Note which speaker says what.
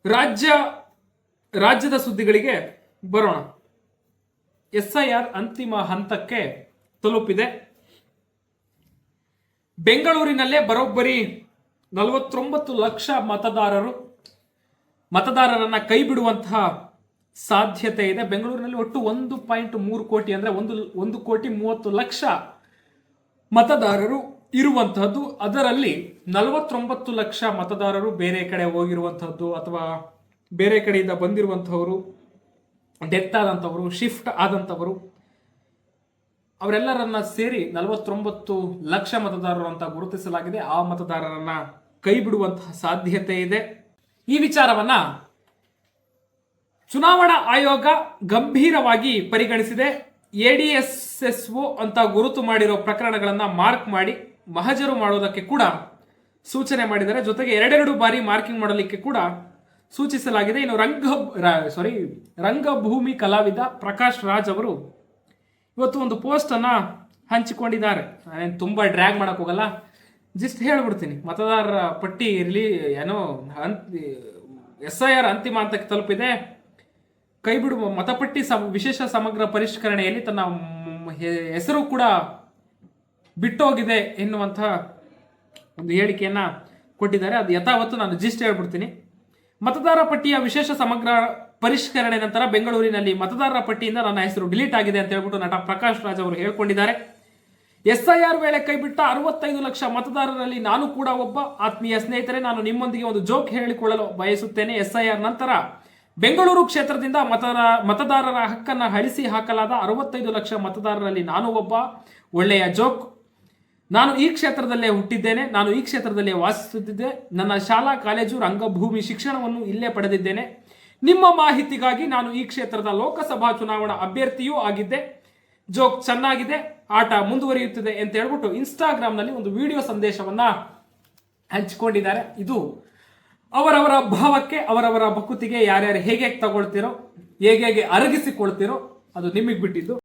Speaker 1: ರಾಜ್ಯದ ಸುದ್ದಿಗಳಿಗೆ ಬರೋಣ. SIR ಅಂತಿಮ ಹಂತಕ್ಕೆ ತಲುಪಿದೆ. ಬೆಂಗಳೂರಿನಲ್ಲೇ ಬರೋಬ್ಬರಿ 49 ಲಕ್ಷ ಮತದಾರರನ್ನ ಕೈ ಬಿಡುವಂತಹ ಸಾಧ್ಯತೆ ಇದೆ. ಬೆಂಗಳೂರಿನಲ್ಲಿ ಒಟ್ಟು 1.3 ಕೋಟಿ ಅಂದ್ರೆ 1,30,00,000 ಮತದಾರರು ಇರುವಂತಹದ್ದು. ಅದರಲ್ಲಿ 49 ಲಕ್ಷ ಮತದಾರರು ಬೇರೆ ಕಡೆ ಹೋಗಿರುವಂತಹದ್ದು ಅಥವಾ ಬೇರೆ ಕಡೆಯಿಂದ ಬಂದಿರುವಂತಹವರು, ಡೆತ್ ಆದಂಥವರು, ಶಿಫ್ಟ್ ಆದಂಥವರು, ಅವರೆಲ್ಲರನ್ನ ಸೇರಿ 49 ಲಕ್ಷ ಮತದಾರರು ಅಂತ ಗುರುತಿಸಲಾಗಿದೆ. ಆ ಮತದಾರರನ್ನ ಕೈ ಬಿಡುವಂತಹ ಸಾಧ್ಯತೆ ಇದೆ. ಈ ವಿಚಾರವನ್ನ ಚುನಾವಣಾ ಆಯೋಗ ಗಂಭೀರವಾಗಿ ಪರಿಗಣಿಸಿದೆ. ADSSO ಅಂತ ಗುರುತು ಮಾಡಿರೋ ಪ್ರಕರಣಗಳನ್ನ ಮಾರ್ಕ್ ಮಾಡಿ ಮಹಜರು ಮಾಡೋದಕ್ಕೆ ಕೂಡ ಸೂಚನೆ ಮಾಡಿದ್ದಾರೆ. ಜೊತೆಗೆ 2 ಬಾರಿ ಮಾರ್ಕಿಂಗ್ ಮಾಡಲಿಕ್ಕೆ ಕೂಡ ಸೂಚಿಸಲಾಗಿದೆ. ಇನ್ನು ರಂಗಭೂಮಿ ಕಲಾವಿದ ಪ್ರಕಾಶ್ ರಾಜ್ ಅವರು ಇವತ್ತು ಒಂದು ಪೋಸ್ಟ್ ಅನ್ನ ಹಂಚಿಕೊಂಡಿದ್ದಾರೆ. ನಾನೇನು ತುಂಬಾ ಡ್ರ್ಯಾಗ್ ಮಾಡಕ್ ಹೋಗಲ್ಲ, ಜಸ್ಟ್ ಹೇಳ್ಬಿಡ್ತೀನಿ. ಮತದಾರರ ಪಟ್ಟಿ SIR ಅಂತಿಮ ಹಂತಕ್ಕೆ ತಲುಪಿದೆ. ಕೈಬಿಡುವ ಮತಪಟ್ಟಿ ವಿಶೇಷ ಸಮಗ್ರ ಪರಿಷ್ಕರಣೆಯಲ್ಲಿ ತನ್ನ ಹೆಸರು ಕೂಡ ಬಿಟ್ಟೋಗಿದೆ ಎನ್ನುವಂತಹ ಒಂದು ಹೇಳಿಕೆಯನ್ನ ಕೊಟ್ಟಿದ್ದಾರೆ. ಅದು ಯಥಾವತ್ತು ನಾನು ಜಿಸ್ಟ್ ಹೇಳ್ಬಿಡ್ತೀನಿ. ಮತದಾರ ಪಟ್ಟಿಯ ವಿಶೇಷ ಸಮಗ್ರ ಪರಿಷ್ಕರಣೆ ನಂತರ ಬೆಂಗಳೂರಿನಲ್ಲಿ ಮತದಾರರ ಪಟ್ಟಿಯಿಂದ ನನ್ನ ಹೆಸರು ಡಿಲೀಟ್ ಆಗಿದೆ ಅಂತ ಹೇಳ್ಬಿಟ್ಟು ನಟ ಪ್ರಕಾಶ್ ರಾಜ್ ಅವರು ಹೇಳ್ಕೊಂಡಿದ್ದಾರೆ. SIR ವೇಳೆ ಕೈಬಿಟ್ಟ 65 ಲಕ್ಷ ಮತದಾರರಲ್ಲಿ ನಾನು ಕೂಡ ಒಬ್ಬ. ಆತ್ಮೀಯ ಸ್ನೇಹಿತರೆ, ನಾನು ನಿಮ್ಮೊಂದಿಗೆ ಒಂದು ಜೋಕ್ ಹೇಳಿಕೊಳ್ಳಲು ಬಯಸುತ್ತೇನೆ. SIR ನಂತರ ಬೆಂಗಳೂರು ಕ್ಷೇತ್ರದಿಂದ ಮತದಾರರ ಹಕ್ಕನ್ನು ಅಳಿಸಿ ಹಾಕಲಾದ 65 ಲಕ್ಷ ಮತದಾರರಲ್ಲಿ ನಾನು ಒಬ್ಬ. ಒಳ್ಳೆಯ ಜೋಕ್. ನಾನು ಈ ಕ್ಷೇತ್ರದಲ್ಲೇ ಹುಟ್ಟಿದ್ದೇನೆ, ನಾನು ಈ ಕ್ಷೇತ್ರದಲ್ಲೇ ವಾಸಿಸುತ್ತಿದ್ದೆ. ನನ್ನ ಶಾಲಾ ಕಾಲೇಜು ರಂಗಭೂಮಿ ಶಿಕ್ಷಣವನ್ನು ಇಲ್ಲೇ ಪಡೆದಿದ್ದೇನೆ. ನಿಮ್ಮ ಮಾಹಿತಿಗಾಗಿ ನಾನು ಈ ಕ್ಷೇತ್ರದ ಲೋಕಸಭಾ ಚುನಾವಣಾ ಅಭ್ಯರ್ಥಿಯೂ ಆಗಿದ್ದೆ. ಜೋಕ್ ಚೆನ್ನಾಗಿದೆ, ಆಟ ಮುಂದುವರಿಯುತ್ತಿದೆ ಅಂತ ಹೇಳ್ಬಿಟ್ಟು ಇನ್ಸ್ಟಾಗ್ರಾಮ್ನಲ್ಲಿ ಒಂದು ವಿಡಿಯೋ ಸಂದೇಶವನ್ನ ಹಂಚಿಕೊಂಡಿದ್ದಾರೆ. ಇದು ಅವರವರ ಭಾವಕ್ಕೆ, ಅವರವರ ಭಕುತಿಗೆ ಯಾರ್ಯಾರು ಹೇಗೆ ತಗೊಳ್ತಿರೋ, ಹೇಗೆ ಅರಗಿಸಿಕೊಳ್ತಿರೋ ಅದು ನಿಮಗೆ ಬಿಟ್ಟಿದ್ದು.